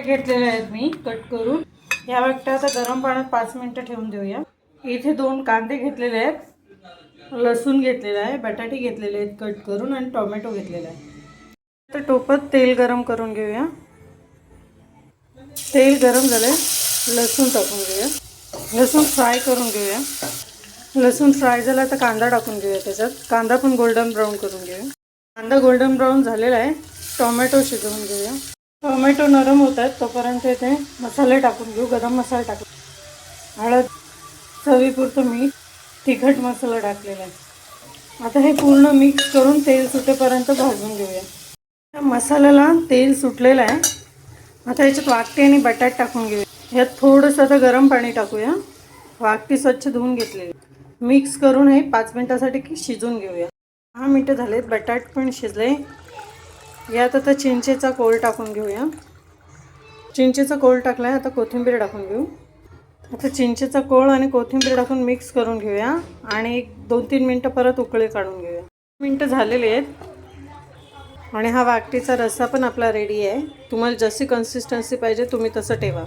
घेतलेले आहेत मी कट करून. या वाटतं आता गरम पाण्यात 5 मिनिटं ठेवून देऊया. इथे 2 कांदे घेतलेले आहेत, लसूण घेतलेला आहे, बटाटे घेतलेले आहेत कट करून आणि टोमॅटो घेतलेला आहे. तर टोपात तेल गरम करून घेऊया. तेल गरम झाले, लसूण टाकून घेऊया. लसूण फ्राय करून घेऊया. लसूण फ्राय झाला तर कांदा टाकून घेऊया. त्याच्यात कांदा पण गोल्डन ब्राऊन करून घेऊया. कांदा गोल्डन ब्राऊन झालेला आहे. टोमॅटो शिजवून घेऊया. टोमॅटो नरम होत आहेत तोपर्यंत इथे मसाले टाकून घेऊ. गरम मसाला टाकू, हळद, चवीपुरतं मीठ, तिखट मसाला टाकलेला आहे. आता हे पूर्ण मिक्स करून तेल सुटेपर्यंत भाजून घेऊया. मसाल्याला तेल सुटलेलं आहे. आता याच्यात वाकटी आणि बटाट टाकून घेऊया. ह्यात थोडंसं आता गरम पाणी टाकूया. वाकटी स्वच्छ धुवून घेतलेली. मिक्स करून हे 5 मिनिटासाठी शिजवून घेऊया. 10 मिनिटं झालेत, बटाट पण शिजले. यात आता चिंचेचा कोळ टाकून घेऊया. चिंचेचा कोळ टाकला आहे. आता कोथिंबीर टाकून घेऊ. आता चिंचेचा कोळ आणि कोथिंबीर टाकून मिक्स करून घेऊया आणि 2-3 मिनिटं परत उकळी काढून घेऊया. मिनिटं झालेली आहेत आणि हा वाकटीचा रस्सा पण आपला रेडी आहे. तुम्हाला जशी कन्सिस्टन्सी पाहिजे तुम्ही तसं ठेवा.